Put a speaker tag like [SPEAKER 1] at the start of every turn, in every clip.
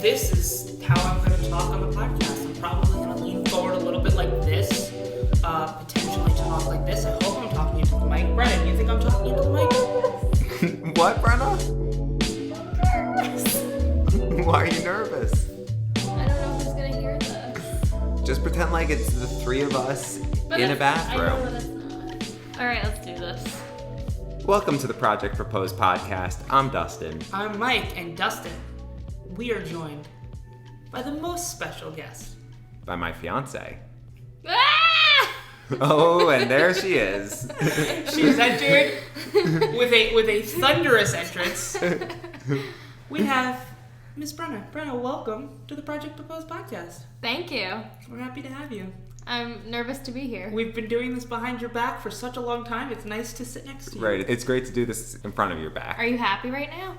[SPEAKER 1] this is how I'm going to talk on the podcast. I'm probably going to lean forward a little bit like this, potentially talk like this. I hope I'm talking into the mic. Brenna, do you think I'm talking into the mic?
[SPEAKER 2] What, Brenna? Why are you nervous?
[SPEAKER 3] I don't know who's going to hear this.
[SPEAKER 2] Just pretend like it's the three of us in a bathroom.
[SPEAKER 3] I know that it's not. All right, let's do this.
[SPEAKER 2] Welcome to the Project Proposed podcast. I'm Dustin.
[SPEAKER 1] I'm Mike, and Dustin, we are joined by the most special guest.
[SPEAKER 2] By my fiance.
[SPEAKER 3] Ah!
[SPEAKER 2] Oh, and there she is.
[SPEAKER 1] She's entered with a thunderous entrance. We have Miss Brenna. Brenna, welcome to the Project Proposed podcast.
[SPEAKER 3] Thank you.
[SPEAKER 1] We're happy to have you.
[SPEAKER 3] I'm nervous to be here.
[SPEAKER 1] We've been doing this behind your back for such a long time. It's nice to sit next to you.
[SPEAKER 2] Right, it's great to do this in front of your back.
[SPEAKER 3] Are you happy right now?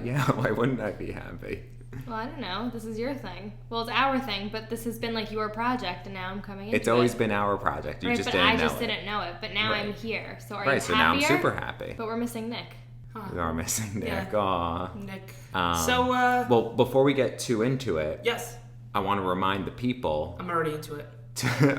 [SPEAKER 2] Yeah, why wouldn't I be happy?
[SPEAKER 3] Well, I don't know. This is your thing. Well, it's our thing, but this has been like your project, and now I'm coming into it.
[SPEAKER 2] It's always been our project. You
[SPEAKER 3] right,
[SPEAKER 2] just
[SPEAKER 3] but
[SPEAKER 2] didn't
[SPEAKER 3] I
[SPEAKER 2] know
[SPEAKER 3] just
[SPEAKER 2] it.
[SPEAKER 3] didn't know it. But now
[SPEAKER 2] Right.
[SPEAKER 3] I'm here. So are
[SPEAKER 2] Right,
[SPEAKER 3] you
[SPEAKER 2] so now I'm
[SPEAKER 3] happier?
[SPEAKER 2] super happy.
[SPEAKER 3] But we're missing Nick.
[SPEAKER 1] Huh.
[SPEAKER 2] We are missing Nick.
[SPEAKER 1] Yeah.
[SPEAKER 2] Aw.
[SPEAKER 1] Nick.
[SPEAKER 2] Well, before we get too into it,
[SPEAKER 1] Yes,
[SPEAKER 2] I want to remind the people.
[SPEAKER 1] I'm already into it.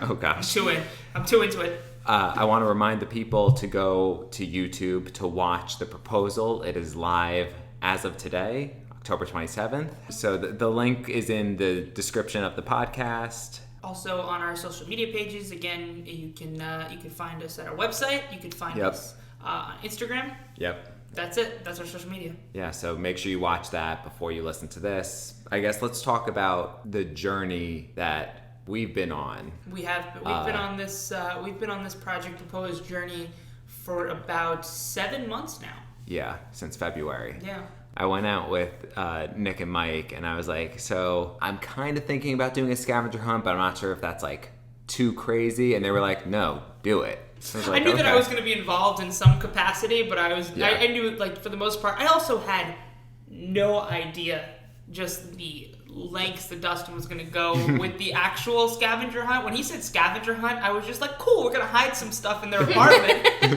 [SPEAKER 2] Oh gosh.
[SPEAKER 1] I'm too into it.
[SPEAKER 2] I want to remind the people to go to YouTube to watch the proposal. It is live as of today, October 27th. So the link is in the description of the podcast.
[SPEAKER 1] Also on our social media pages. Again, you can find us at our website. You can find
[SPEAKER 2] Yep.
[SPEAKER 1] us on Instagram.
[SPEAKER 2] Yep.
[SPEAKER 1] That's it. That's our social media.
[SPEAKER 2] Yeah, so make sure you watch that before you listen to this. I guess let's talk about the journey that we've been on.
[SPEAKER 1] We've been on this Project Proposed journey for about 7 months now.
[SPEAKER 2] Yeah, since February.
[SPEAKER 1] Yeah.
[SPEAKER 2] I went out with Nick and Mike, and I was like, so I'm kind of thinking about doing a scavenger hunt, but I'm not sure if that's like too crazy. And they were like, no, do it. So I was like,
[SPEAKER 1] I knew that I
[SPEAKER 2] okay.
[SPEAKER 1] was going to be involved in some capacity, but I knew, like, for the most part, I also had no idea just the lengths that Dustin was going to go with the actual scavenger hunt. When he said scavenger hunt, I was just like, cool, we're going to hide some stuff in their apartment. And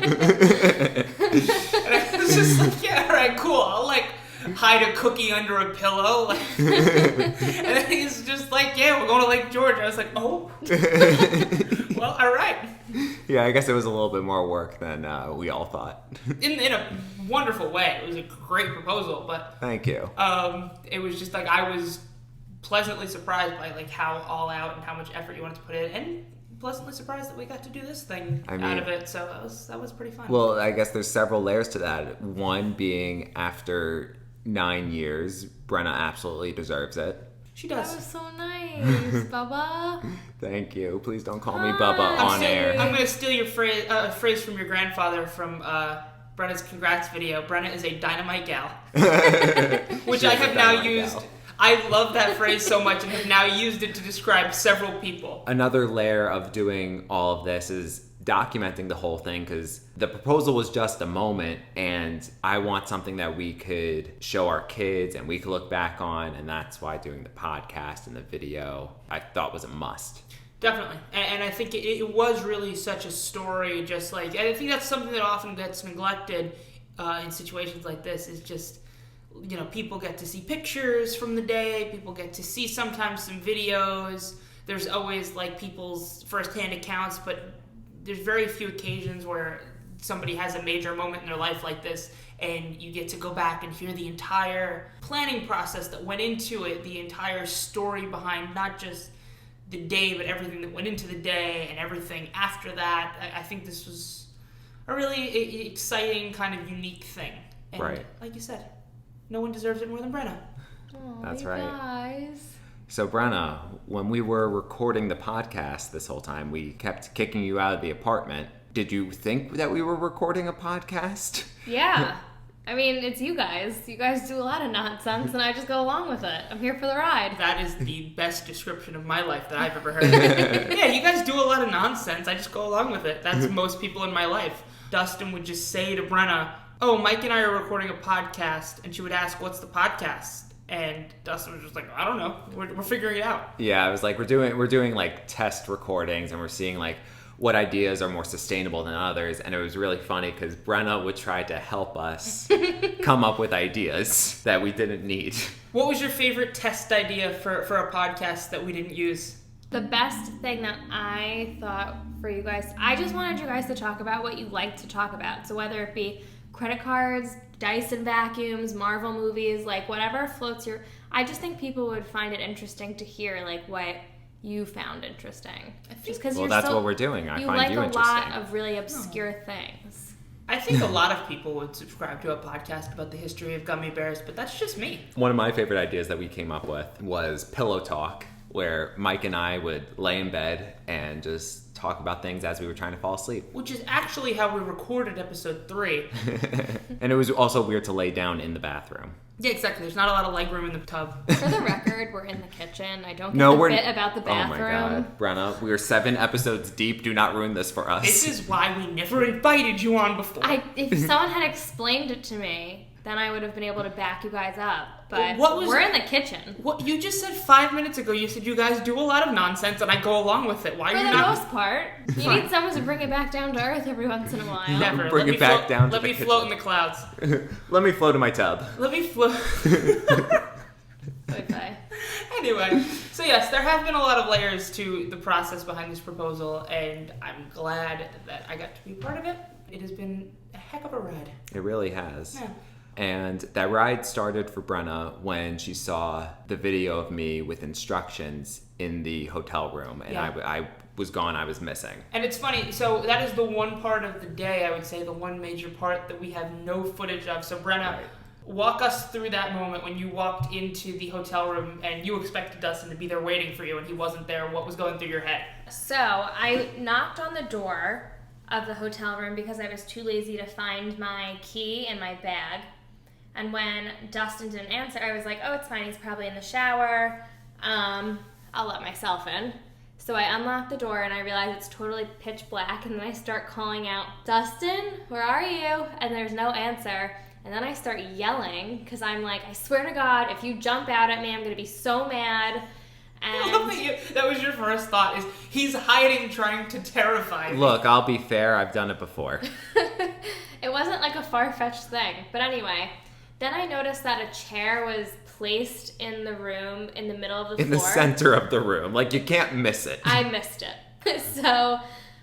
[SPEAKER 1] I was just like, yeah, all right, cool. I'll, like, hide a cookie under a pillow. Like, and then he's just like, yeah, we're going to Lake George. I was like, oh. Well, all right.
[SPEAKER 2] Yeah, I guess it was a little bit more work than we all thought.
[SPEAKER 1] In a wonderful way. It was a great proposal, but
[SPEAKER 2] Thank you.
[SPEAKER 1] it was just like I was pleasantly surprised by like how all out and how much effort you wanted to put in, and pleasantly surprised that we got to do this thing out of it. So that was pretty fun.
[SPEAKER 2] Well, I guess there's several layers to that. One being after 9 years, Brenna absolutely deserves it.
[SPEAKER 1] She
[SPEAKER 3] That
[SPEAKER 1] does.
[SPEAKER 3] was so nice, Bubba.
[SPEAKER 2] Thank you. Please don't call me Bubba on air.
[SPEAKER 1] I'm gonna steal your phrase from your grandfather from Brenna's congrats video. Brenna is a dynamite gal, which I have now used.
[SPEAKER 2] Gal.
[SPEAKER 1] I love that phrase so much and have now used it to describe several people.
[SPEAKER 2] Another layer of doing all of this is documenting the whole thing, because the proposal was just a moment, and I want something that we could show our kids and we could look back on, and that's why doing the podcast and the video I thought was a must.
[SPEAKER 1] Definitely. And I think it was really such a story, just like, I think that's something that often gets neglected in situations like this, is just, you know, people get to see pictures from the day, people get to see sometimes some videos, there's always like people's firsthand accounts, but there's very few occasions where somebody has a major moment in their life like this, and you get to go back and hear the entire planning process that went into it, the entire story behind not just the day, but everything that went into the day and everything after that. I think this was a really exciting, kind of unique thing. And
[SPEAKER 2] Right.
[SPEAKER 1] like you said, no one deserves it more than Brenna.
[SPEAKER 3] Aw,
[SPEAKER 2] That's
[SPEAKER 3] you
[SPEAKER 2] right.
[SPEAKER 3] Guys.
[SPEAKER 2] So Brenna, when we were recording the podcast this whole time, we kept kicking you out of the apartment. Did you think that we were recording a podcast?
[SPEAKER 3] Yeah. I mean, it's you guys. You guys do a lot of nonsense, and I just go along with it. I'm here for the ride.
[SPEAKER 1] That is the best description of my life that I've ever heard. Yeah, you guys do a lot of nonsense. I just go along with it. That's most people in my life. Dustin would just say to Brenna, oh, Mike and I are recording a podcast, and she would ask, what's the podcast? And Dustin was just like, I don't know. We're figuring it out.
[SPEAKER 2] Yeah, I was like, we're doing like test recordings, and we're seeing like what ideas are more sustainable than others. And it was really funny because Brenna would try to help us come up with ideas that we didn't need.
[SPEAKER 1] What was your favorite test idea for a podcast that we didn't use?
[SPEAKER 3] The best thing that I thought for you guys, I just wanted you guys to talk about what you like to talk about. So whether it be credit cards, Dyson vacuums, Marvel movies, like whatever floats your... I just think people would find it interesting to hear like what you found interesting. Just because
[SPEAKER 2] that's what we're doing. I find you interesting.
[SPEAKER 3] You like a lot of really obscure things.
[SPEAKER 1] I think a lot of people would subscribe to a podcast about the history of gummy bears, but that's just me.
[SPEAKER 2] One of my favorite ideas that we came up with was Pillow Talk, where Mike and I would lay in bed and just talk about things as we were trying to fall asleep.
[SPEAKER 1] Which is actually how we recorded episode 3.
[SPEAKER 2] And it was also weird to lay down in the bathroom.
[SPEAKER 1] Yeah, exactly. There's not a lot of leg room in the tub.
[SPEAKER 3] For the record, we're in the kitchen. I don't get the bit about the bathroom.
[SPEAKER 2] Oh my God. Brenna, we are 7 episodes deep. Do not ruin this for us.
[SPEAKER 1] This is why we never invited you on before.
[SPEAKER 3] If someone had explained it to me, then I would have been able to back you guys up. But we're in the kitchen.
[SPEAKER 1] What you just said 5 minutes ago, you said you guys do a lot of nonsense and I go along with it. Why are you not?
[SPEAKER 3] For the most part. You need someone to bring it back down to earth every once in a while.
[SPEAKER 1] Never.
[SPEAKER 2] Bring it back down to
[SPEAKER 1] Let
[SPEAKER 2] the
[SPEAKER 1] me
[SPEAKER 2] kitchen.
[SPEAKER 1] float in the clouds.
[SPEAKER 2] Let me float in my tub.
[SPEAKER 1] Let me float.
[SPEAKER 3] Bye-bye.
[SPEAKER 1] Anyway, so yes, there have been a lot of layers to the process behind this proposal, and I'm glad that I got to be part of it. It has been a heck of a ride.
[SPEAKER 2] It really has.
[SPEAKER 1] Yeah.
[SPEAKER 2] And that ride started for Brenna when she saw the video of me with instructions in the hotel room. And
[SPEAKER 1] Yeah.
[SPEAKER 2] I was gone, I was missing.
[SPEAKER 1] And it's funny, so that is the one part of the day, I would say, the one major part that we have no footage of. So Brenna,
[SPEAKER 2] Right.
[SPEAKER 1] walk us through that moment when you walked into the hotel room and you expected Dustin to be there waiting for you and he wasn't there. What was going through your head?
[SPEAKER 3] So I knocked on the door of the hotel room because I was too lazy to find my key in my bag. And when Dustin didn't answer, I was like, oh, it's fine. He's probably in the shower. I'll let myself in. So I unlock the door and I realize it's totally pitch black. And then I start calling out, Dustin, where are you? And there's no answer. And then I start yelling because I'm like, I swear to God, if you jump out at me, I'm going to be so mad.
[SPEAKER 1] I love that was your first thought, is he's hiding trying to terrify me.
[SPEAKER 2] Look, I'll be fair, I've done it before.
[SPEAKER 3] It wasn't like a far-fetched thing. But anyway, then I noticed that a chair was placed in the room in the middle of the floor.
[SPEAKER 2] In the center of the room. Like, you can't miss it.
[SPEAKER 3] I missed it. So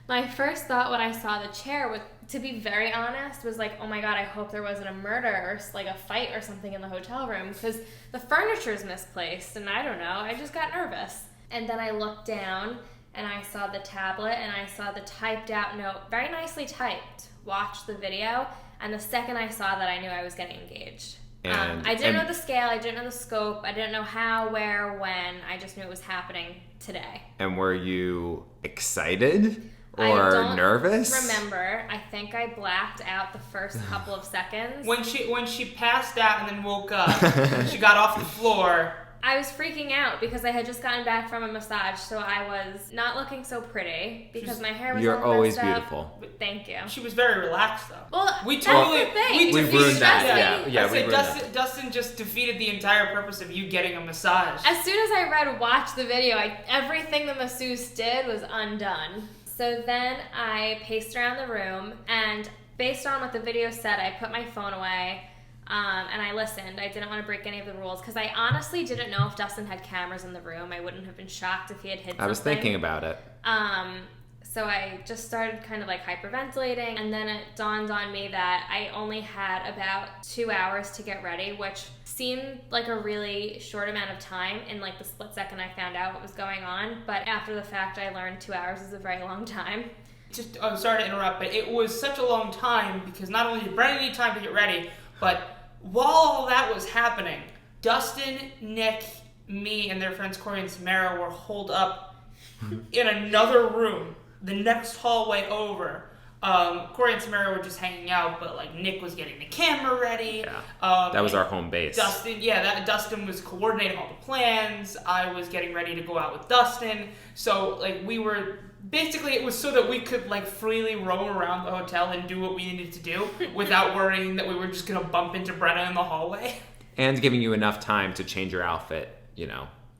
[SPEAKER 3] my first thought when I saw the chair, was, to be very honest, was like, oh my God, I hope there wasn't a murder or like a fight or something in the hotel room because the furniture's misplaced and I don't know, I just got nervous. And then I looked down and I saw the tablet and I saw the typed out note, very nicely typed, watch the video, and the second I saw that I knew I was getting engaged. I didn't know the scale, I didn't know the scope, I didn't know how, where, when, I just knew it was happening today.
[SPEAKER 2] And were you excited?
[SPEAKER 3] I
[SPEAKER 2] Or
[SPEAKER 3] don't
[SPEAKER 2] nervous?
[SPEAKER 3] remember. I think I blacked out the first couple of seconds.
[SPEAKER 1] When she passed out and then woke up, she got off the floor.
[SPEAKER 3] I was freaking out because I had just gotten back from a massage, so I was not looking so pretty because my hair was
[SPEAKER 2] You're
[SPEAKER 3] all
[SPEAKER 2] always
[SPEAKER 3] messed up.
[SPEAKER 2] beautiful.
[SPEAKER 3] But thank you.
[SPEAKER 1] She was very relaxed, though.
[SPEAKER 3] Well,
[SPEAKER 1] We
[SPEAKER 3] that's
[SPEAKER 1] totally-
[SPEAKER 3] the thing.
[SPEAKER 1] we
[SPEAKER 2] We ruined that. Yeah,
[SPEAKER 1] I
[SPEAKER 2] we
[SPEAKER 1] said
[SPEAKER 2] ruined that.
[SPEAKER 1] Dustin just defeated the entire purpose of you getting a massage.
[SPEAKER 3] As soon as I read watch the video, everything the masseuse did was undone. So then I paced around the room, and based on what the video said, I put my phone away, and I listened. I didn't want to break any of the rules, because I honestly didn't know if Dustin had cameras in the room. I wouldn't have been shocked if he had hid something.
[SPEAKER 2] I was thinking about it.
[SPEAKER 3] So I just started kind of like hyperventilating, and then it dawned on me that I only had about 2 hours to get ready, which seemed like a really short amount of time in like the split second I found out what was going on. But after the fact, I learned 2 hours is a very long time.
[SPEAKER 1] I'm sorry to interrupt, but it was such a long time because not only did Brenna need time to get ready, but while all that was happening, Dustin, Nick, me, and their friends Corey and Samara were holed up in another room, the next hallway over. Corey and Samara were just hanging out, but like Nick was getting the camera ready.
[SPEAKER 2] Yeah. That was our home base.
[SPEAKER 1] Dustin was coordinating all the plans. I was getting ready to go out with Dustin. So like we were basically, it was so that we could like freely roam around the hotel and do what we needed to do without worrying that we were just gonna bump into Brenna in the hallway.
[SPEAKER 2] And giving you enough time to change your outfit,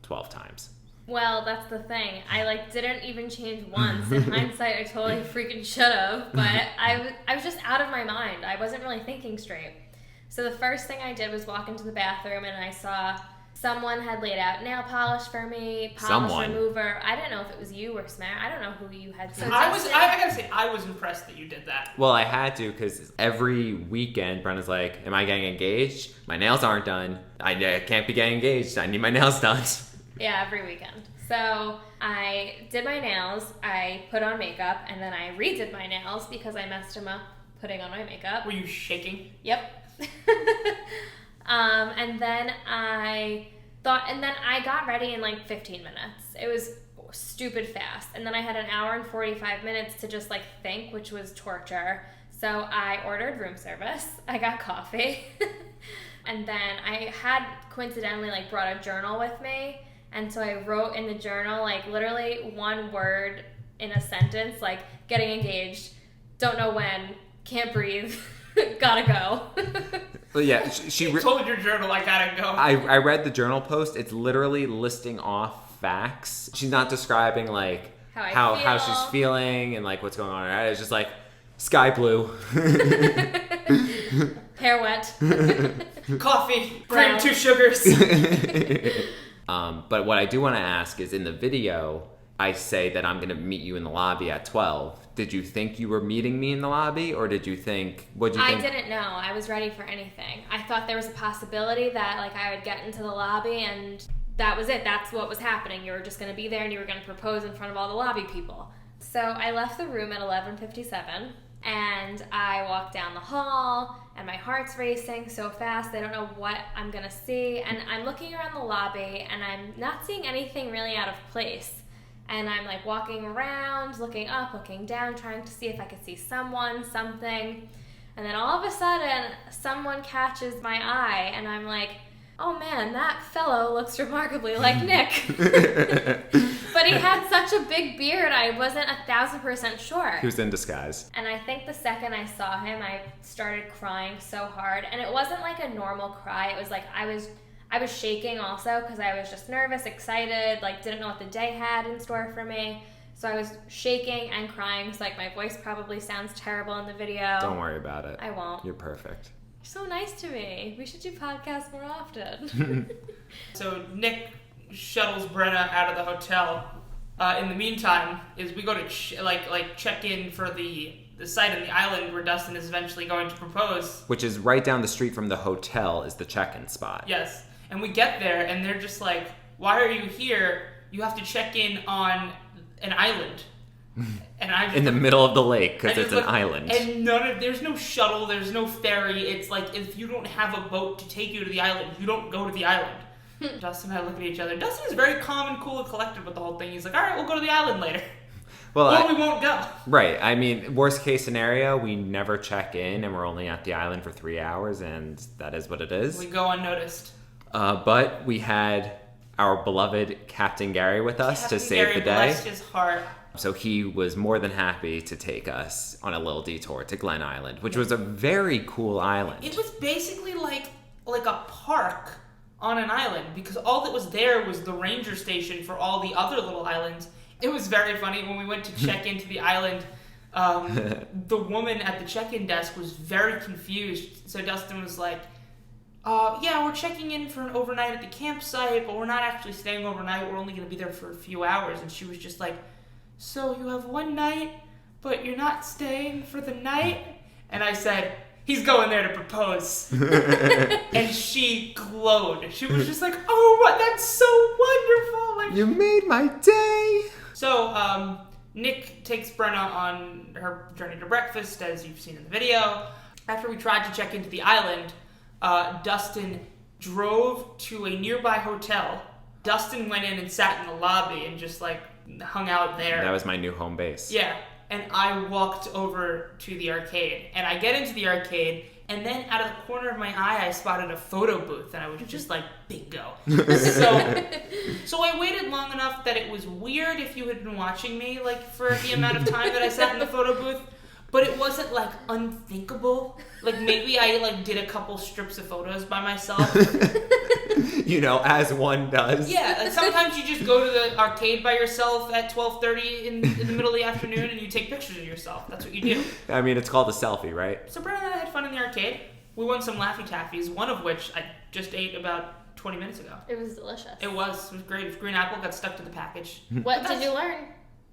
[SPEAKER 2] 12 times.
[SPEAKER 3] Well, that's the thing. I didn't even change once. In hindsight, I totally freaking should have, but I was just out of my mind. I wasn't really thinking straight. So the first thing I did was walk into the bathroom, and I saw someone had laid out nail polish for me, polish remover. I didn't know if it was you or Samara. I don't know who you had. So
[SPEAKER 1] I gotta say, I was impressed that you did that.
[SPEAKER 2] Well, I had to, because every weekend, Brenna's like, am I getting engaged? My nails aren't done. I can't be getting engaged. I need my nails done.
[SPEAKER 3] Yeah, every weekend. So I did my nails, I put on makeup, and then I redid my nails because I messed them up putting on my makeup.
[SPEAKER 1] Were you shaking?
[SPEAKER 3] Yep. And then I got ready in like 15 minutes. It was stupid fast. And then I had an hour and 45 minutes to just like think, which was torture. So I ordered room service. I got coffee. And then I had coincidentally like brought a journal with me. And so I wrote in the journal like literally one word in a sentence, like getting engaged, don't know when, can't breathe, gotta go.
[SPEAKER 2] Well, yeah,
[SPEAKER 1] she told your journal, I gotta go.
[SPEAKER 2] I read the journal post. It's literally listing off facts. She's not describing like how she's feeling and like what's going on. Right? It's just like sky blue,
[SPEAKER 3] hair wet,
[SPEAKER 1] coffee, brown, 2 sugars.
[SPEAKER 2] But what I do want to ask is, in the video, I say that I'm going to meet you in the lobby at 12. Did you think you were meeting me in the lobby, or did you think,
[SPEAKER 3] I didn't know. I was ready for anything. I thought there was a possibility that like I would get into the lobby and that was it. That's what was happening. You were just going to be there and you were going to propose in front of all the lobby people. So I left the room at 11:57 and I walked down the hall and my heart's racing so fast. I don't know what I'm going to see. And I'm looking around the lobby and I'm not seeing anything really out of place. And I'm like walking around, looking up, looking down, trying to see if I could see someone, something. And then all of a sudden, someone catches my eye and I'm like, oh man, that fellow looks remarkably like Nick. But he had such a big beard, I wasn't 1,000% sure.
[SPEAKER 2] He was in disguise.
[SPEAKER 3] And I think the second I saw him, I started crying so hard. And it wasn't like a normal cry. It was like I was shaking also because I was just nervous, excited, like didn't know what the day had in store for me. So I was shaking and crying. So like my voice probably sounds terrible in the video.
[SPEAKER 2] Don't worry about it.
[SPEAKER 3] I won't.
[SPEAKER 2] You're perfect.
[SPEAKER 3] You're so nice to me. We should do podcasts more often.
[SPEAKER 1] So Nick shuttles Brenna out of the hotel. In the meantime, is we go to check in for the site on the island where Dustin is eventually going to propose.
[SPEAKER 2] Which is right down the street from the hotel is the check-in spot.
[SPEAKER 1] Yes. And we get there, and they're just like, why are you here? You have to check in on an island. And I just,
[SPEAKER 2] in the middle of the lake, because it's an island.
[SPEAKER 1] And there's no shuttle, there's no ferry. It's like, if you don't have a boat to take you to the island, you don't go to the island. Dustin and I look at each other. Dustin is very calm and cool and collected with the whole thing. He's like, all right, we'll go to the island later. Well, we won't go.
[SPEAKER 2] Right. I mean, worst case scenario, we never check in, and we're only at the island for 3 hours, and that is what it is.
[SPEAKER 1] We go unnoticed.
[SPEAKER 2] But we had our beloved Captain Gary with us to save the day.
[SPEAKER 1] Bless his heart.
[SPEAKER 2] So he was more than happy to take us on a little detour to Glen Island, which was a very cool island.
[SPEAKER 1] It was basically like a park on an island, because all that was there was the ranger station for all the other little islands. It was very funny when we went to check into the island. The woman at the check-in desk was very confused. So Dustin was like, yeah, we're checking in for an overnight at the campsite, but we're not actually staying overnight. We're only going to be there for a few hours. And she was just like, so you have one night, but you're not staying for the night? And I said, he's going there to propose. And she glowed. She was just like, oh, what? That's so wonderful. Like,
[SPEAKER 2] you made my day.
[SPEAKER 1] So Nick takes Brenna on her journey to breakfast, as you've seen in the video. After we tried to check into the island, Dustin drove to a nearby hotel. Dustin went in and sat in the lobby and just like hung out there.
[SPEAKER 2] That was my new home base.
[SPEAKER 1] Yeah. And I walked over to the arcade. And I get into the arcade, and then out of the corner of my eye, I spotted a photo booth, and I was just like, bingo. So I waited long enough that it was weird if you had been watching me, like, for the amount of time that I sat in the photo booth. But it wasn't, like, unthinkable. Like, maybe I, like, did a couple strips of photos by myself.
[SPEAKER 2] as one does.
[SPEAKER 1] Yeah, like sometimes you just go to the arcade by yourself at 12:30 in the middle of the afternoon and you take pictures of yourself. That's what you do.
[SPEAKER 2] I mean, it's called a selfie, right?
[SPEAKER 1] So Brenna and I had fun in the arcade. We won some Laffy Taffies, one of which I just ate about 20 minutes ago.
[SPEAKER 3] It was delicious.
[SPEAKER 1] It was great. Green apple got stuck to the package.
[SPEAKER 3] What did you learn?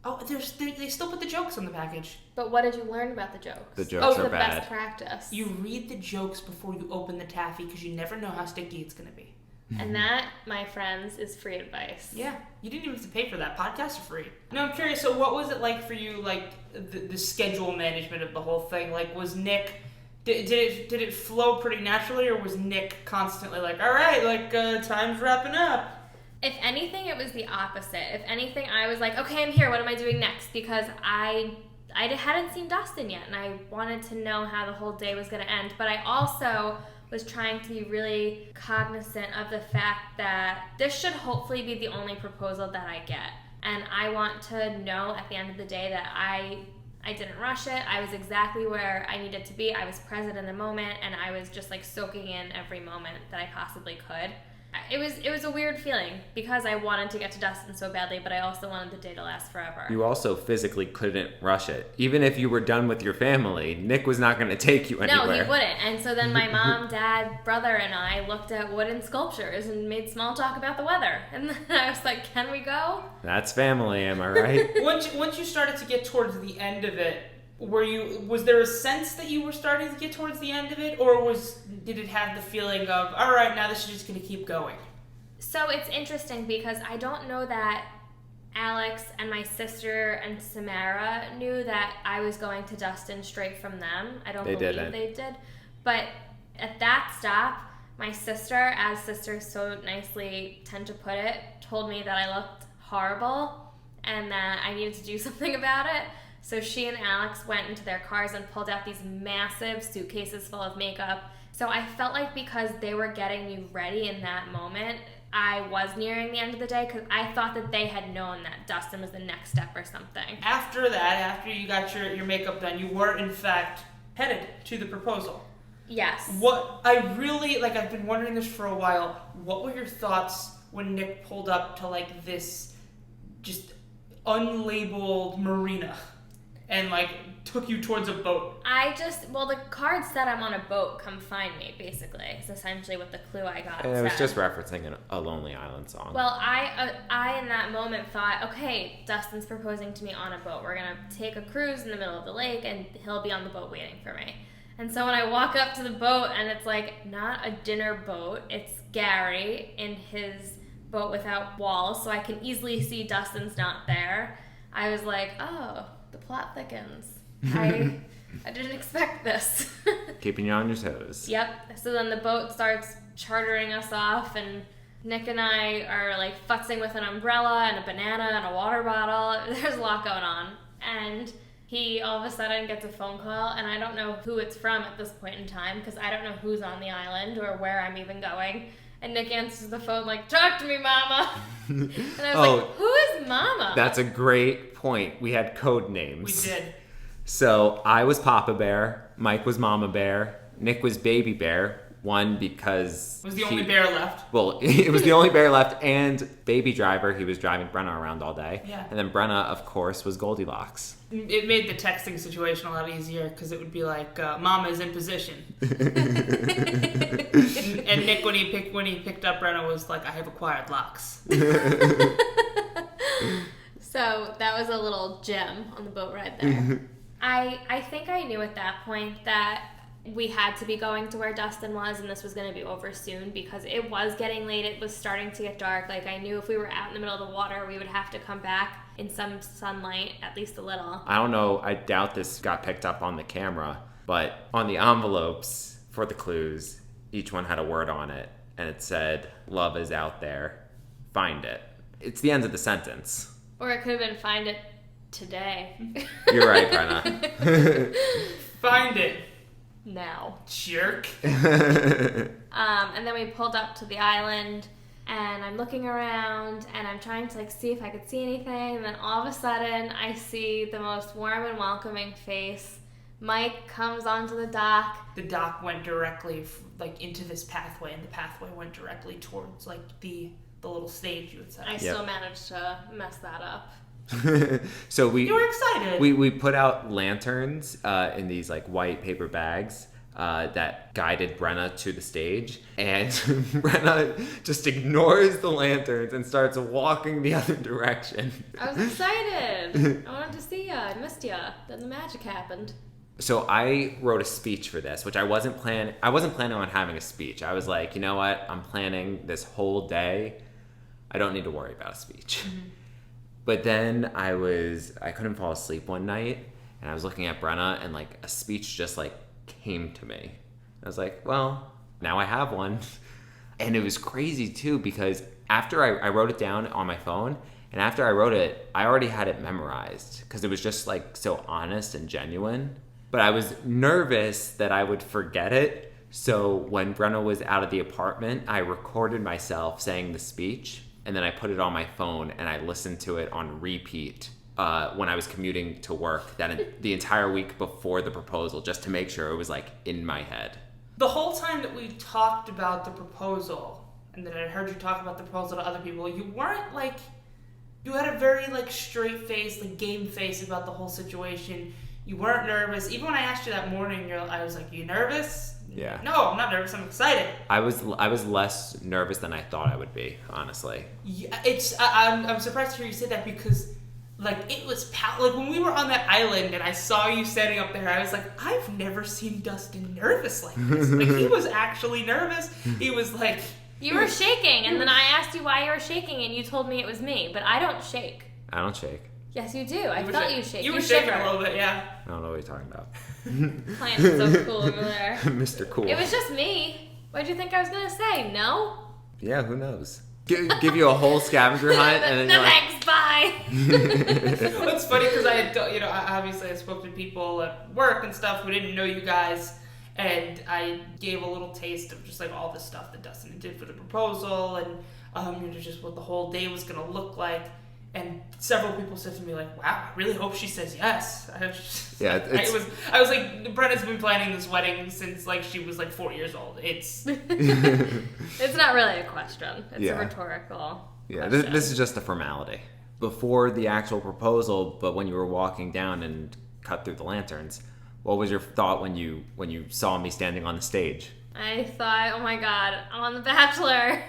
[SPEAKER 1] Oh, they still put the jokes on the package.
[SPEAKER 3] But what did you learn about the jokes?
[SPEAKER 2] The jokes are
[SPEAKER 3] the
[SPEAKER 2] bad.
[SPEAKER 3] best practice.
[SPEAKER 1] You read the jokes before you open the taffy because you never know how sticky it's going to be.
[SPEAKER 3] And that, my friends, is free advice.
[SPEAKER 1] Yeah, you didn't even have to pay for that. Podcasts are free. Now I'm curious. So what was it like for you? Like the schedule management of the whole thing. Like was Nick? Did it flow pretty naturally, or was Nick constantly like, all right, like time's wrapping up?
[SPEAKER 3] If anything, it was the opposite. If anything, I was like, okay, I'm here. What am I doing next? Because I hadn't seen Dustin yet, and I wanted to know how the whole day was going to end. But I also was trying to be really cognizant of the fact that this should hopefully be the only proposal that I get. And I want to know at the end of the day that I didn't rush it. I was exactly where I needed to be. I was present in the moment, and I was just like soaking in every moment that I possibly could. It was a weird feeling because I wanted to get to Dustin so badly, but I also wanted the day to last forever.
[SPEAKER 2] You also physically couldn't rush it. Even if you were done with your family, Nick was not going to take you anywhere.
[SPEAKER 3] No, he wouldn't. And so then my mom, dad, brother, and I looked at wooden sculptures and made small talk about the weather. And then I was like, can we go?
[SPEAKER 2] That's family, am I right?
[SPEAKER 1] Once you started to get towards the end of it, was there a sense that you were starting to get towards the end of it, or did it have the feeling of, all right, now this is just going to keep going?
[SPEAKER 3] So it's interesting because I don't know that Alex and my sister and Samara knew that I was going to Dustin straight from them. I don't believe they did. But at that stop, my sister, as sisters so nicely tend to put it, told me that I looked horrible and that I needed to do something about it. So she and Alex went into their cars and pulled out these massive suitcases full of makeup. So I felt like because they were getting me ready in that moment, I was nearing the end of the day because I thought that they had known that Dustin was the next step or something.
[SPEAKER 1] After that, after you got your makeup done, you were in fact headed to the proposal.
[SPEAKER 3] Yes.
[SPEAKER 1] What I really, I've been wondering this for a while, what were your thoughts when Nick pulled up to this just unlabeled marina? And took you towards a boat.
[SPEAKER 3] The card said I'm on a boat, come find me, basically. It's essentially what the clue I got
[SPEAKER 2] And it was
[SPEAKER 3] said.
[SPEAKER 2] just referencing a Lonely Island song.
[SPEAKER 3] Well, I in that moment thought, okay, Dustin's proposing to me on a boat. We're going to take a cruise in the middle of the lake, and he'll be on the boat waiting for me. And so when I walk up to the boat, and it's not a dinner boat, it's Gary in his boat without walls, so I can easily see Dustin's not there. I was like, oh, the plot thickens. I didn't expect this.
[SPEAKER 2] Keeping you on your toes.
[SPEAKER 3] Yep. So then the boat starts chartering us off, and Nick and I are futzing with an umbrella and a banana and a water bottle. There's a lot going on. And he all of a sudden gets a phone call, and I don't know who it's from at this point in time because I don't know who's on the island or where I'm even going. And Nick answers the phone talk to me, Mama. And I was who is Mama?
[SPEAKER 2] That's a great point. We had code names.
[SPEAKER 1] We did.
[SPEAKER 2] So I was Papa Bear, Mike was Mama Bear, Nick was Baby Bear. One, because...
[SPEAKER 1] It was the only bear left.
[SPEAKER 2] Well, it was the only bear left, and Baby Driver, he was driving Brenna around all day.
[SPEAKER 1] Yeah.
[SPEAKER 2] And then Brenna, of course, was Goldilocks.
[SPEAKER 1] It made the texting situation a lot easier because it would be Mama's in position. and Nick, when he picked up Brenna, was I have acquired locks.
[SPEAKER 3] So that was a little gem on the boat ride there. I think I knew at that point that we had to be going to where Dustin was, and this was going to be over soon because it was getting late. It was starting to get dark. I knew if we were out in the middle of the water, we would have to come back in some sunlight, at least a little.
[SPEAKER 2] I don't know. I doubt this got picked up on the camera, but on the envelopes for the clues, each one had a word on it, and it said, "Love is out there. Find it." It's the end of the sentence.
[SPEAKER 3] Or it could have been "Find it today."
[SPEAKER 2] You're right, Brenna.
[SPEAKER 1] Find it.
[SPEAKER 3] Now.
[SPEAKER 1] Jerk.
[SPEAKER 3] And then we pulled up to the island, and I'm looking around, and I'm trying to see if I could see anything, and then all of a sudden I see the most warm and welcoming face Mike comes onto the dock.
[SPEAKER 1] The dock went directly into this pathway, and the pathway went directly towards the little stage you had set.
[SPEAKER 3] I still managed to mess that up.
[SPEAKER 2] So
[SPEAKER 1] you were excited.
[SPEAKER 2] We put out lanterns in these white paper bags that guided Brenna to the stage, and Brenna just ignores the lanterns and starts walking the other direction.
[SPEAKER 3] I was excited. I wanted to see ya. I missed ya. Then the magic happened.
[SPEAKER 2] So I wrote a speech for this, which I wasn't planning on having a speech. I was like, you know what? I'm planning this whole day. I don't need to worry about a speech. Mm-hmm. But then I couldn't fall asleep one night, and I was looking at Brenna, and a speech just came to me. I was like, well, now I have one. And it was crazy too, because after I wrote it down on my phone, and after I wrote it, I already had it memorized, because it was just so honest and genuine. But I was nervous that I would forget it. So when Brenna was out of the apartment, I recorded myself saying the speech, and then I put it on my phone, and I listened to it on repeat when I was commuting to work the entire week before the proposal, just to make sure it was in my head.
[SPEAKER 1] The whole time that we talked about the proposal, and that I heard you talk about the proposal to other people, you weren't you had a very straight face, game face about the whole situation. You weren't nervous. Even when I asked you that morning, I was like, "You nervous?"
[SPEAKER 2] Yeah.
[SPEAKER 1] No, I'm not nervous. I'm excited.
[SPEAKER 2] I was less nervous than I thought I would be, honestly.
[SPEAKER 1] Yeah, I'm surprised to hear you say that, because it was when we were on that island and I saw you standing up there, I was like, I've never seen Dustin nervous like this. He was actually nervous. He was
[SPEAKER 3] You were shaking, and then I asked you why you were shaking, and you told me it was me, but I don't shake.
[SPEAKER 2] I don't shake.
[SPEAKER 3] Yes, you do. I felt you shake.
[SPEAKER 1] You were shaking a little bit, yeah.
[SPEAKER 2] I don't know what you're talking about.
[SPEAKER 3] Playing so cool over there.
[SPEAKER 2] Mr. Cool.
[SPEAKER 3] It was just me. What did you think I was going to say? No?
[SPEAKER 2] Yeah, who knows? Give you a whole scavenger hunt, and then
[SPEAKER 3] no thanks, bye.
[SPEAKER 1] Well, it's funny because I had, obviously I spoke to people at work and stuff who didn't know you guys, and I gave a little taste of just all the stuff that Dustin did for the proposal, and just what the whole day was gonna look like. And several people said to me, wow, I really hope she says yes. I was like, Brenna's been planning this wedding since she was 4 years old. It's
[SPEAKER 3] it's not really a question. It's a rhetorical question.
[SPEAKER 2] This is just a formality. Before the actual proposal, but when you were walking down and cut through the lanterns, what was your thought when you saw me standing on the stage?
[SPEAKER 3] I thought, oh my God, I'm on The Bachelor.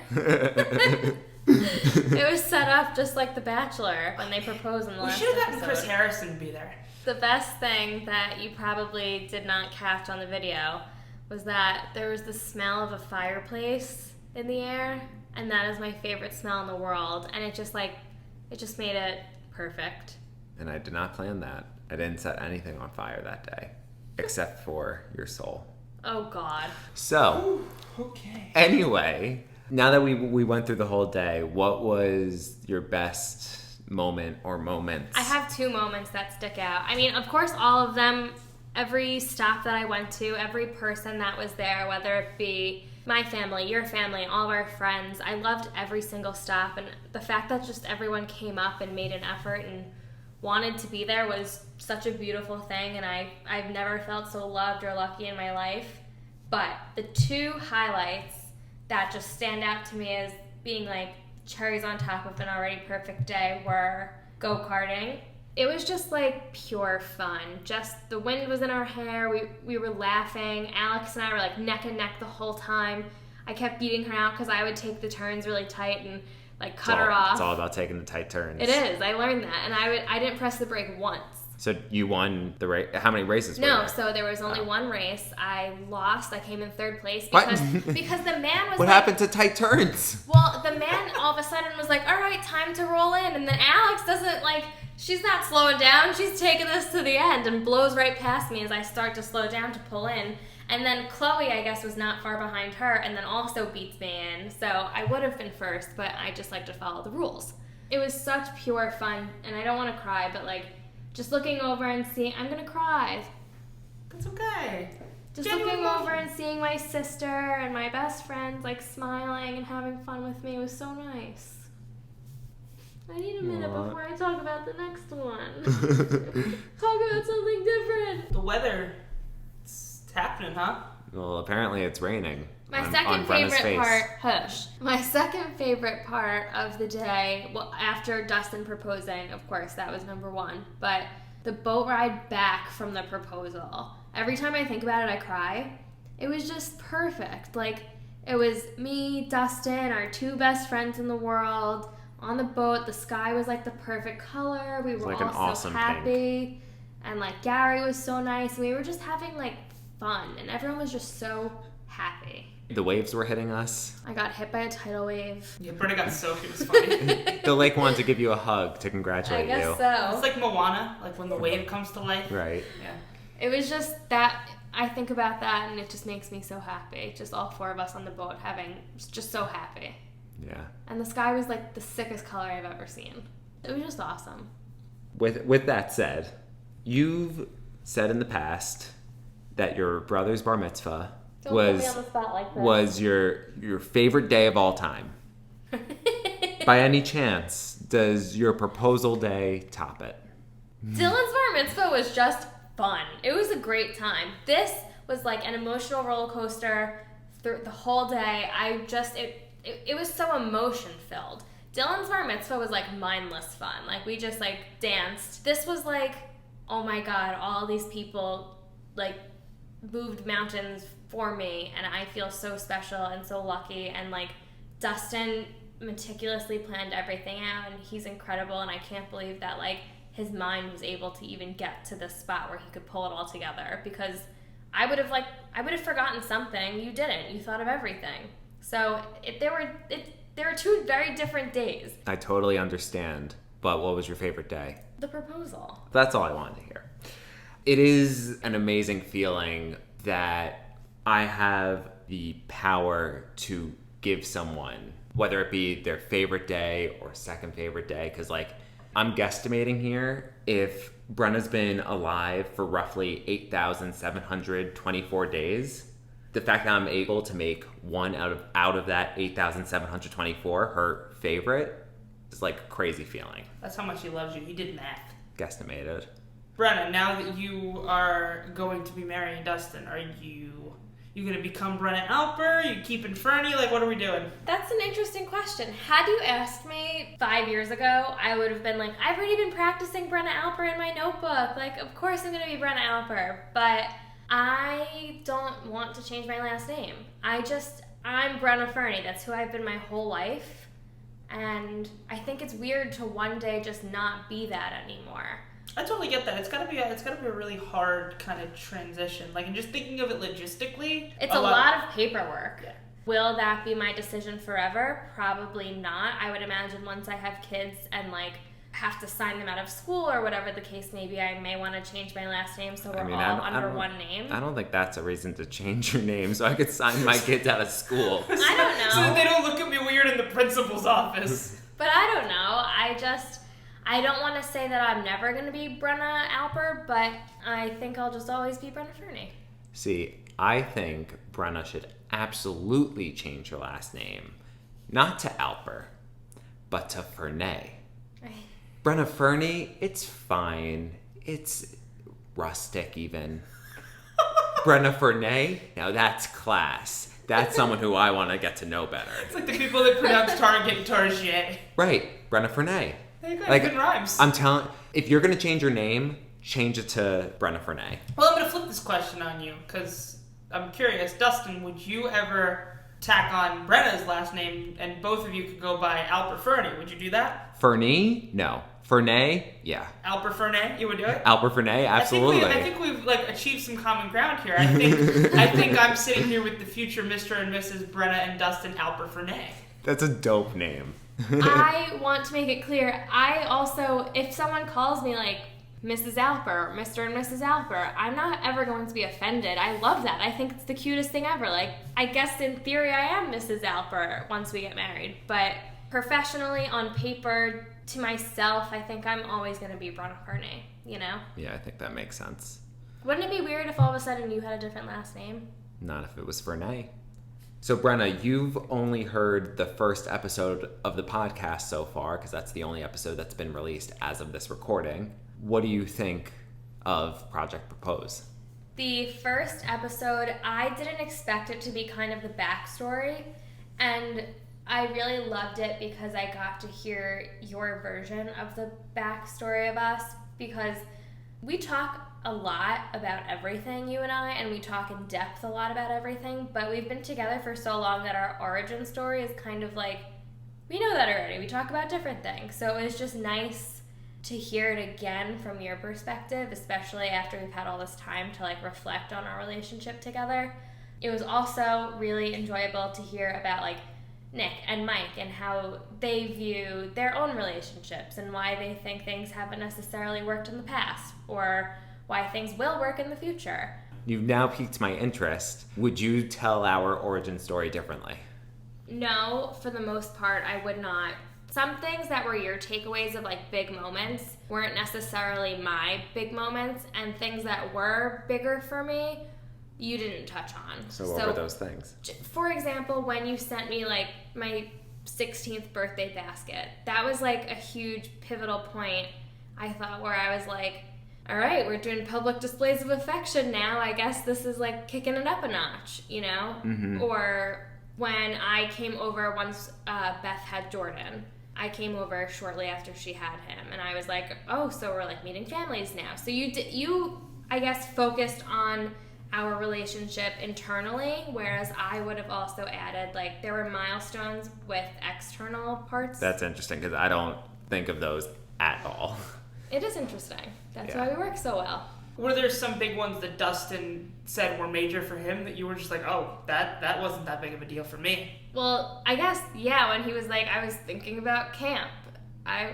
[SPEAKER 3] It was set up just like The Bachelor when they proposed in the last episode.
[SPEAKER 1] We should have gotten Chris Harrison to be there.
[SPEAKER 3] The best thing that you probably did not catch on the video was that there was the smell of a fireplace in the air, and that is my favorite smell in the world, and it just made it perfect.
[SPEAKER 2] And I did not plan that. I didn't set anything on fire that day, except for your soul.
[SPEAKER 3] Oh God.
[SPEAKER 2] So,
[SPEAKER 1] okay.
[SPEAKER 2] Anyway, now that we went through the whole day, what was your best moment or moments?
[SPEAKER 3] I have two moments that stick out. I mean, of course, all of them, every stop that I went to, every person that was there, whether it be my family, your family, all of our friends, I loved every single stop. And the fact that just everyone came up and made an effort and wanted to be there was such a beautiful thing. And I've never felt so loved or lucky in my life. But the two highlights that just stand out to me as being cherries on top of an already perfect day were go-karting. It was just pure fun. Just the wind was in our hair. We were laughing. Alex and I were neck and neck the whole time. I kept beating her out because I would take the turns really tight and cut her off.
[SPEAKER 2] It's all about taking the tight turns.
[SPEAKER 3] It is. I learned that, and I didn't press the brake once.
[SPEAKER 2] So you won the race. How many races were there?
[SPEAKER 3] No, so there was only one race. I lost. I came in third place because the man was
[SPEAKER 2] What happened to tight turns?
[SPEAKER 3] Well, the man all of a sudden was all right, time to roll in. And then Alex doesn't she's not slowing down. She's taking this to the end and blows right past me as I start to slow down to pull in. And then Chloe, I guess, was not far behind her and then also beats me in. So I would have been first, but I just like to follow the rules. It was such pure fun, and I don't want to cry, but just looking over and seeing, I'm gonna cry.
[SPEAKER 1] That's okay.
[SPEAKER 3] Just looking over and seeing my sister and my best friends smiling and having fun with me was so nice. I need a minute before I talk about the next one. Talk about something different.
[SPEAKER 1] The weather, it's happening, huh?
[SPEAKER 2] Well, apparently it's raining.
[SPEAKER 3] My second favorite part of the day, well, after Dustin proposing, of course, that was number one, but the boat ride back from the proposal. Every time I think about it, I cry. It was just perfect. Like, it was me, Dustin, our two best friends in the world, on the boat. The sky was like the perfect color. We were
[SPEAKER 2] like
[SPEAKER 3] all
[SPEAKER 2] an awesome
[SPEAKER 3] so happy.
[SPEAKER 2] pink.
[SPEAKER 3] And like Gary was so nice. We were just having like fun, and everyone was just so happy.
[SPEAKER 2] The waves were hitting us.
[SPEAKER 3] I got hit by a tidal wave.
[SPEAKER 1] Yeah, Brenna got soaked. It was funny.
[SPEAKER 2] The lake wanted to give you a hug to congratulate you.
[SPEAKER 3] I guess so.
[SPEAKER 1] It's like Moana, like when the wave comes to life.
[SPEAKER 2] Right.
[SPEAKER 1] Yeah.
[SPEAKER 3] It was just that, I think about that and it just makes me so happy. Just all four of us on the boat just so happy.
[SPEAKER 2] Yeah.
[SPEAKER 3] And the sky was like the sickest color I've ever seen. It was just awesome.
[SPEAKER 2] With that said, you've said in the past that your brother's bar mitzvah was your favorite day of all time. By any chance, does your proposal day top it?
[SPEAKER 3] Dylan's bar mitzvah was just fun. It was a great time. This was like an emotional roller coaster through the whole day. It was so emotion filled. Dylan's bar mitzvah was like mindless fun. Like we just like danced. This was like, oh my God, all these people like moved mountains for me, and I feel so special and so lucky. And like Dustin meticulously planned everything out, and he's incredible, and I can't believe that like his mind was able to even get to this spot where he could pull it all together, because I would have forgotten something. You didn't. You thought of everything. So there were two very different days.
[SPEAKER 2] I totally understand, but what was your favorite day?
[SPEAKER 3] The proposal.
[SPEAKER 2] That's all I wanted to hear. It is an amazing feeling that I have the power to give someone, whether it be their favorite day or second favorite day, because like I'm guesstimating here, if Brenna's been alive for roughly 8,724 days, the fact that I'm able to make one out of that 8,724 her favorite is like a crazy feeling.
[SPEAKER 1] That's how much he loves you. He did math.
[SPEAKER 2] Guesstimated.
[SPEAKER 1] Brenna, now that you are going to be marrying Dustin, are you going to become Brenna Alper? Are you keeping Ferney? Like, what are we doing?
[SPEAKER 3] That's an interesting question. Had you asked me 5 years ago, I would have been like, I've already been practicing Brenna Alper in my notebook. Like, of course I'm going to be Brenna Alper. But I don't want to change my last name. I'm Brenna Ferney. That's who I've been my whole life. And I think it's weird to one day just not be that anymore.
[SPEAKER 1] I totally get that. It's gotta be a really hard kind of transition. Like, and just thinking of it logistically,
[SPEAKER 3] it's a lot of paperwork.
[SPEAKER 1] Yeah.
[SPEAKER 3] Will that be my decision forever? Probably not. I would imagine once I have kids and like have to sign them out of school or whatever the case may be, I may want to change my last name so we're all under one name.
[SPEAKER 2] I don't think that's a reason to change your name, so I could sign my kids out of school.
[SPEAKER 3] I don't know.
[SPEAKER 1] So that they don't look at me weird in the principal's office.
[SPEAKER 3] But I don't know. I don't want to say that I'm never going to be Brenna Alper, but I think I'll just always be Brenna Ferney.
[SPEAKER 2] See, I think Brenna should absolutely change her last name. Not to Alper, but to Ferney. Brenna Ferney, it's fine. It's rustic even. Brenna Ferney, now that's class. That's someone who I want to get to know better.
[SPEAKER 1] It's like the people that pronounce Target Target.
[SPEAKER 2] Right, Brenna Ferney.
[SPEAKER 1] They got
[SPEAKER 2] like,
[SPEAKER 1] good rhymes.
[SPEAKER 2] I'm telling, if you're gonna change your name, change it to Brenna Ferney.
[SPEAKER 1] Well, I'm gonna flip this question on you because I'm curious. Dustin, would you ever tack on Brenna's last name and both of you could go by Alper Ferney? Would you do that?
[SPEAKER 2] Ferney? No. Ferney? Yeah.
[SPEAKER 1] Alper Ferney? You would do it?
[SPEAKER 2] Alper Ferney? Absolutely.
[SPEAKER 1] I think we've like achieved some common ground here. I think I'm sitting here with the future Mr. and Mrs. Brenna and Dustin Alper Ferney.
[SPEAKER 2] That's a dope name.
[SPEAKER 3] I want to make it clear, I also, if someone calls me like Mrs. Alper, Mr. and Mrs. Alper, I'm not ever going to be offended. I love that. I think it's the cutest thing ever. Like, I guess in theory I am Mrs. Alper once we get married, but professionally, on paper, to myself, I think I'm always going to be Brenna Ferney, you know?
[SPEAKER 2] Yeah, I think that makes sense.
[SPEAKER 3] Wouldn't it be weird if all of a sudden you had a different last name?
[SPEAKER 2] Not if it was Ferney. So, Brenna, you've only heard the first episode of the podcast so far, because that's the only episode that's been released as of this recording. What do you think of Project Propose?
[SPEAKER 3] The first episode, I didn't expect it to be kind of the backstory, and I really loved it because I got to hear your version of the backstory of us, because we talk a lot about everything, you and we talk in depth a lot about everything, but we've been together for so long that our origin story is kind of like, we know that already. We talk about different things. So it was just nice to hear it again from your perspective, especially after we've had all this time to like reflect on our relationship together. It was also really enjoyable to hear about like Nick and Mike and how they view their own relationships and why they think things haven't necessarily worked in the past or why things will work in the future.
[SPEAKER 2] You've now piqued my interest. Would you tell our origin story differently?
[SPEAKER 3] No, for the most part, I would not. Some things that were your takeaways of like big moments weren't necessarily my big moments, and things that were bigger for me, you didn't touch on.
[SPEAKER 2] So what were those things?
[SPEAKER 3] For example, when you sent me like my 16th birthday basket, that was like a huge pivotal point, I thought, where I was like, all right, we're doing public displays of affection now. I guess this is like kicking it up a notch, you know?
[SPEAKER 2] Mm-hmm.
[SPEAKER 3] Or when I came over once Beth had Jordan, I came over shortly after she had him, and I was like, oh, so we're like meeting families now. So you I guess, focused on our relationship internally, whereas I would have also added, like, there were milestones with external parts.
[SPEAKER 2] That's interesting, because I don't think of those at all.
[SPEAKER 3] It is interesting. That's why we work so well.
[SPEAKER 1] Were there some big ones that Dustin said were major for him that you were just like, oh, that wasn't that big of a deal for me?
[SPEAKER 3] Well, I guess, yeah, when he was like, I was thinking about camp.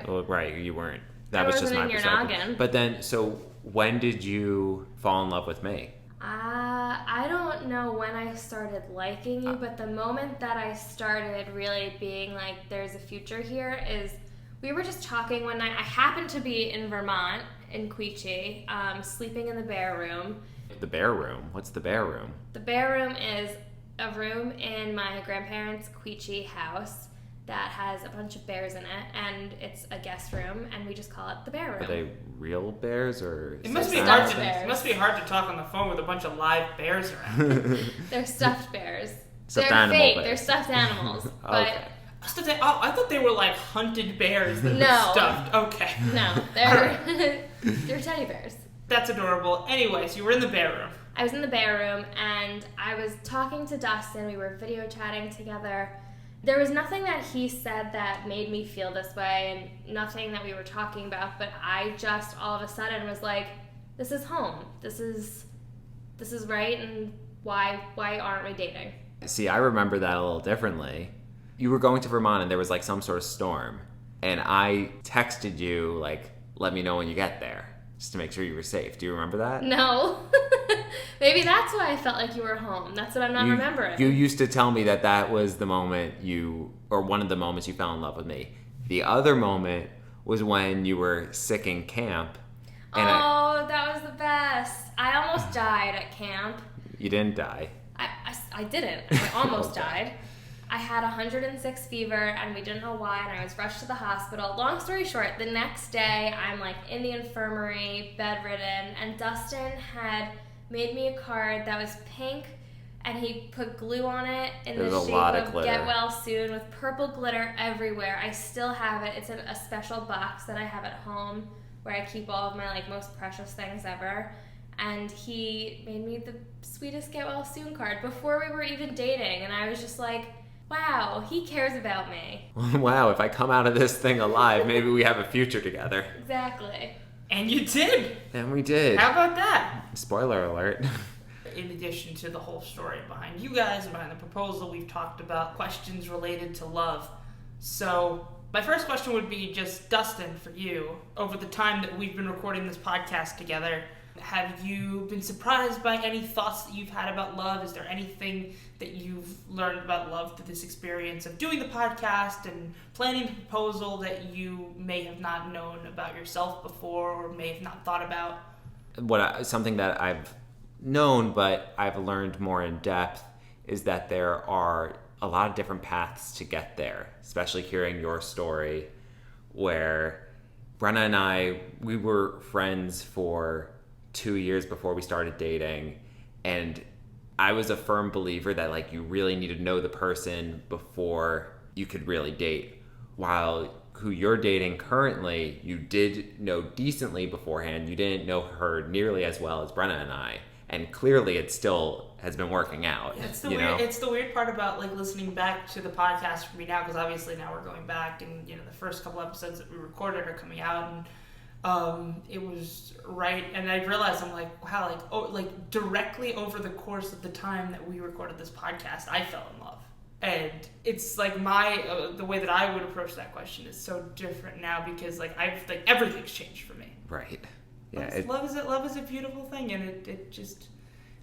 [SPEAKER 2] Well, right, you weren't. That was just my perspective.
[SPEAKER 3] Noggin.
[SPEAKER 2] But then, so when did you fall in love with me?
[SPEAKER 3] I don't know when I started liking you, but the moment that I started really being like, there's a future here is, we were just talking one night. I happened to be in Vermont, in Quechee, sleeping in the bear room.
[SPEAKER 2] The bear room? What's the bear room?
[SPEAKER 3] The bear room is a room in my grandparents' Quechee house that has a bunch of bears in it, and it's a guest room, and we just call it the bear room.
[SPEAKER 2] Are they real bears or?
[SPEAKER 1] It must be hard to talk on the phone with a bunch of live bears around.
[SPEAKER 3] They're stuffed bears.
[SPEAKER 2] They're
[SPEAKER 3] fake.
[SPEAKER 2] Bears.
[SPEAKER 3] They're stuffed animals.
[SPEAKER 2] Okay.
[SPEAKER 1] I thought they were like hunted bears that were stuffed. Okay.
[SPEAKER 3] No, they're they're teddy bears.
[SPEAKER 1] That's adorable. Anyways, you were in the bear room.
[SPEAKER 3] I was in the bear room, and I was talking to Dustin. We were video chatting together. There was nothing that he said that made me feel this way, and nothing that we were talking about, but I just all of a sudden was like, this is home. This is right, and why aren't we dating?
[SPEAKER 2] See, I remember that a little differently. You were going to Vermont and there was like some sort of storm, and I texted you like, let me know when you get there, just to make sure you were safe. Do you remember that?
[SPEAKER 3] No. Maybe that's why I felt like you were home. That's what I'm not remembering.
[SPEAKER 2] You used to tell me that was the moment or one of the moments you fell in love with me. The other moment was when you were sick in camp. And
[SPEAKER 3] that was the best. I almost died at camp.
[SPEAKER 2] You didn't die.
[SPEAKER 3] I didn't. I almost died. I had 106 fever, and we didn't know why, and I was rushed to the hospital. Long story short, the next day, I'm like in the infirmary, bedridden, and Dustin had made me a card that was pink, and he put glue on it in the shape of Get Well Soon with purple glitter everywhere. I still have it. It's in a special box that I have at home where I keep all of my like most precious things ever. And he made me the sweetest Get Well Soon card before we were even dating, and I was just like, wow, he cares about me.
[SPEAKER 2] Wow, if I come out of this thing alive, maybe we have a future together.
[SPEAKER 3] Exactly.
[SPEAKER 1] And you did.
[SPEAKER 2] And we did.
[SPEAKER 1] How about that?
[SPEAKER 2] Spoiler alert.
[SPEAKER 1] In addition to the whole story behind you guys and behind the proposal, we've talked about questions related to love. So my first question would be just, Dustin, for you, over the time that we've been recording this podcast together, have you been surprised by any thoughts that you've had about love? Is there anything that you've learned about love through this experience of doing the podcast and planning the proposal that you may have not known about yourself before or may have not thought about?
[SPEAKER 2] Something that I've known but I've learned more in depth is that there are a lot of different paths to get there, especially hearing your story where Brenna and I, we were friends for 2 years before we started dating, and I was a firm believer that like you really need to know the person before you could really date. While who you're dating currently, you did know decently beforehand. You didn't know her nearly as well as Brenna and I. And clearly it still has been working out.
[SPEAKER 1] Yeah, it's the weird part about like listening back to the podcast for me now, because obviously now we're going back and the first couple episodes that we recorded are coming out, and it was right, and I realized I'm like, wow, like directly over the course of the time that we recorded this podcast, I fell in love. And it's like the way that I would approach that question is so different now, because like everything's changed for me.
[SPEAKER 2] Right. Yeah.
[SPEAKER 1] Love is a beautiful thing, and it just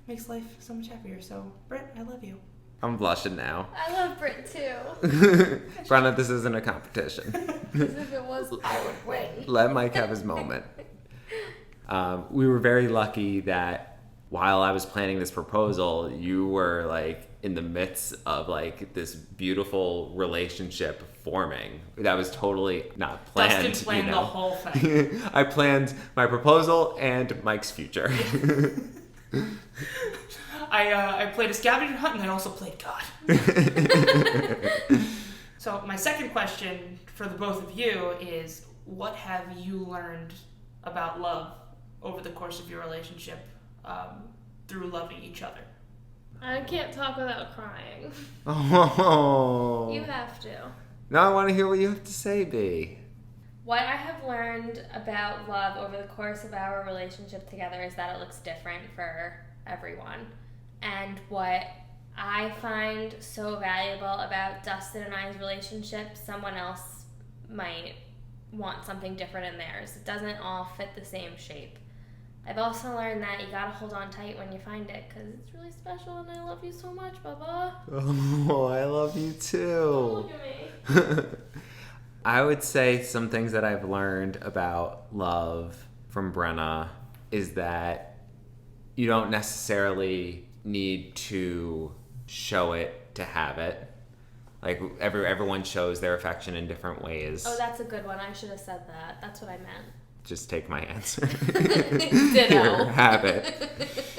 [SPEAKER 1] makes life so much happier. So, Britt, I love you.
[SPEAKER 2] I'm blushing now.
[SPEAKER 3] I love Britt too.
[SPEAKER 2] Brenna, this isn't a competition.
[SPEAKER 3] Because if it was, I would win.
[SPEAKER 2] Let Mike have his moment. We were very lucky that while I was planning this proposal, you were like in the midst of like this beautiful relationship forming. That was totally not planned.
[SPEAKER 1] Dustin planned the whole thing.
[SPEAKER 2] I planned my proposal and Mike's future.
[SPEAKER 1] I played a scavenger hunt, and I also played God. So my second question for the both of you is, what have you learned about love over the course of your relationship through loving each other?
[SPEAKER 3] I can't talk without crying.
[SPEAKER 2] Oh.
[SPEAKER 3] You have to.
[SPEAKER 2] Now I want to hear what you have to say, B.
[SPEAKER 3] What I have learned about love over the course of our relationship together is that it looks different for everyone. And what I find so valuable about Dustin and I's relationship, someone else might want something different in theirs. It doesn't all fit the same shape. I've also learned that you gotta hold on tight when you find it, because it's really special, and I love you so much, Bubba.
[SPEAKER 2] Oh, I love you too.
[SPEAKER 3] Don't look at me.
[SPEAKER 2] I would say some things that I've learned about love from Brenna is that you don't necessarily need to show it to have it. Like everyone shows their affection in different ways.
[SPEAKER 3] Oh, that's a good one. I should have said that. That's what I meant.
[SPEAKER 2] Just take my answer.
[SPEAKER 3] Ditto.
[SPEAKER 2] Here, have it.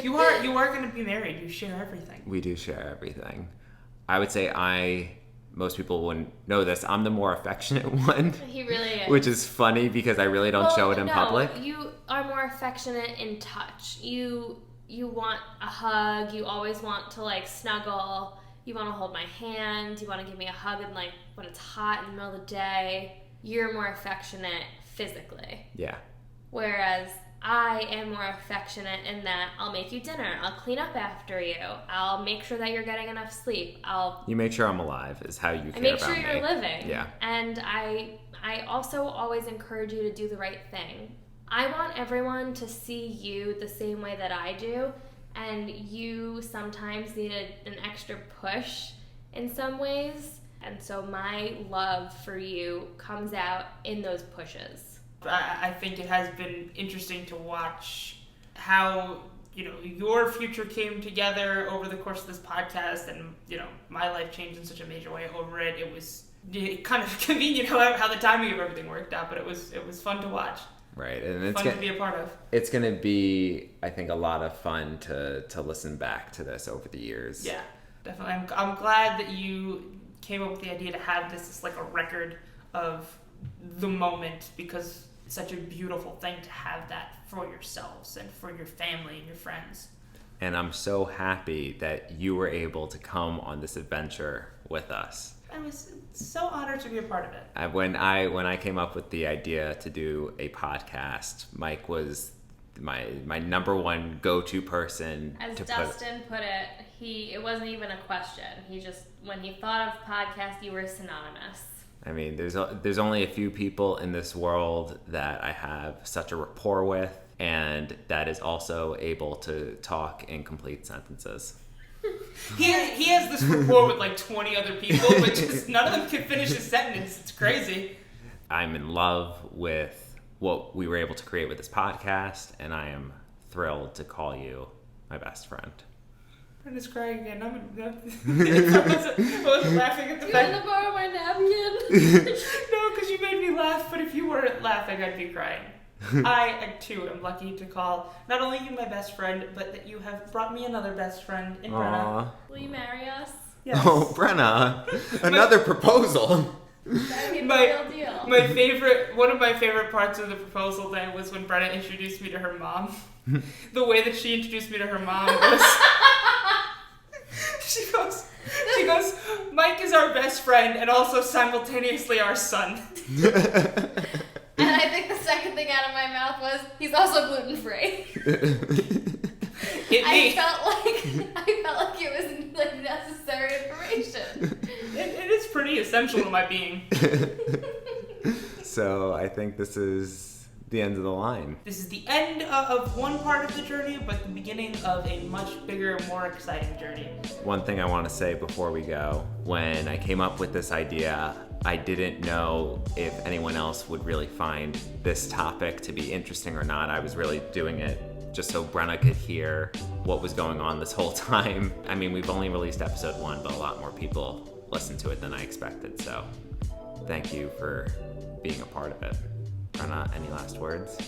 [SPEAKER 1] You are going to be married. You share everything.
[SPEAKER 2] We do share everything. I would say most people wouldn't know this, I'm the more affectionate one.
[SPEAKER 3] He really is.
[SPEAKER 2] Which is funny because I really don't show it in public.
[SPEAKER 3] You are more affectionate in touch. You want a hug. You always want to like snuggle. You want to hold my hand. You want to give me a hug and like when it's hot in the middle of the day. You're more affectionate physically.
[SPEAKER 2] Yeah.
[SPEAKER 3] Whereas I am more affectionate in that I'll make you dinner. I'll clean up after you. I'll make sure that you're getting enough sleep.
[SPEAKER 2] You make sure I'm alive is how you care about me.
[SPEAKER 3] I make sure you're living.
[SPEAKER 2] Yeah.
[SPEAKER 3] And I also always encourage you to do the right thing. I want everyone to see you the same way that I do, and you sometimes need an extra push in some ways. And so my love for you comes out in those pushes.
[SPEAKER 1] I think it has been interesting to watch how, your future came together over the course of this podcast, and, my life changed in such a major way over it. It was kind of convenient how the timing of everything worked out, but it was fun to watch.
[SPEAKER 2] Right, and it's
[SPEAKER 1] fun to be a part of.
[SPEAKER 2] It's going to be, I think, a lot of fun to listen back to this over the years.
[SPEAKER 1] Yeah, definitely. I'm glad that you came up with the idea to have this as like a record of the moment, because it's such a beautiful thing to have that for yourselves and for your family and your friends.
[SPEAKER 2] And I'm so happy that you were able to come on this adventure with us.
[SPEAKER 1] I was so honored to be a part of it.
[SPEAKER 2] When I came up with the idea to do a podcast, Mike was my number one go-to person.
[SPEAKER 3] As Dustin put it, it wasn't even a question. He just, when he thought of podcast, you were synonymous.
[SPEAKER 2] I mean, there's only a few people in this world that I have such a rapport with, and that is also able to talk in complete sentences.
[SPEAKER 1] He has this rapport with like 20 other people, but just none of them can finish a sentence. It's crazy.
[SPEAKER 2] I'm in love with what we were able to create with this podcast, and I am thrilled to call you my best friend.
[SPEAKER 1] Brenna's crying again. I wasn't laughing at the
[SPEAKER 3] Do you
[SPEAKER 1] fact.
[SPEAKER 3] want to borrow my napkin?
[SPEAKER 1] No, because you made me laugh, but if you weren't laughing, I'd be crying. I, too, am lucky to call not only you my best friend, but that you have brought me another best friend in Brenna.
[SPEAKER 2] Aw.
[SPEAKER 3] Will you marry us?
[SPEAKER 1] Yes.
[SPEAKER 2] Oh, Brenna, another proposal.
[SPEAKER 3] That'd be the
[SPEAKER 1] My-
[SPEAKER 3] real deal.
[SPEAKER 1] One of my favorite parts of the proposal day was when Brenna introduced me to her mom. The way that she introduced me to her mom was, she goes, Mike is our best friend and also simultaneously our son.
[SPEAKER 3] And I think the second thing out of my mouth was, he's also gluten-free. I felt like it was like necessary information.
[SPEAKER 1] It is pretty essential to my being.
[SPEAKER 2] So I think this is the end of the line.
[SPEAKER 1] This is the end of one part of the journey, but the beginning of a much bigger, more exciting journey.
[SPEAKER 2] One thing I want to say before we go, when I came up with this idea, I didn't know if anyone else would really find this topic to be interesting or not. I was really doing it just so Brenna could hear what was going on this whole time. I mean, we've only released episode 1, but a lot more people listened to it than I expected, so thank you for being a part of it. Brenna, any last words?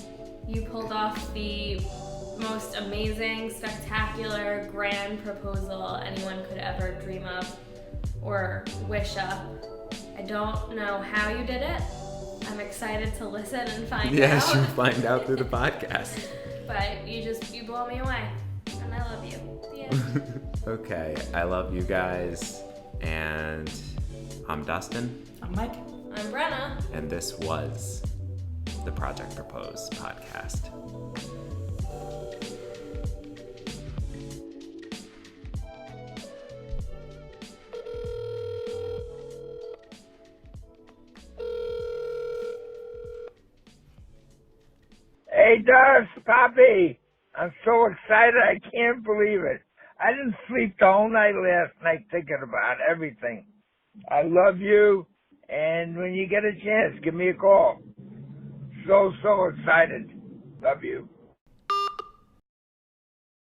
[SPEAKER 3] You pulled off the most amazing, spectacular, grand proposal anyone could ever dream of or wish up. I don't know how you did it. I'm excited to listen and find out.
[SPEAKER 2] Yes, you'll find out through the podcast.
[SPEAKER 3] But you blow me away. And I love you. The end.
[SPEAKER 2] Okay, I love you guys, and I'm Dustin.
[SPEAKER 1] I'm Mike.
[SPEAKER 3] I'm Brenna.
[SPEAKER 2] And this was the Project Propose podcast.
[SPEAKER 4] Hey, Dust, Poppy. I'm so excited, I can't believe it. I didn't sleep the whole night last night thinking about everything. I love you, and when you get a chance, give me a call. So excited. Love you.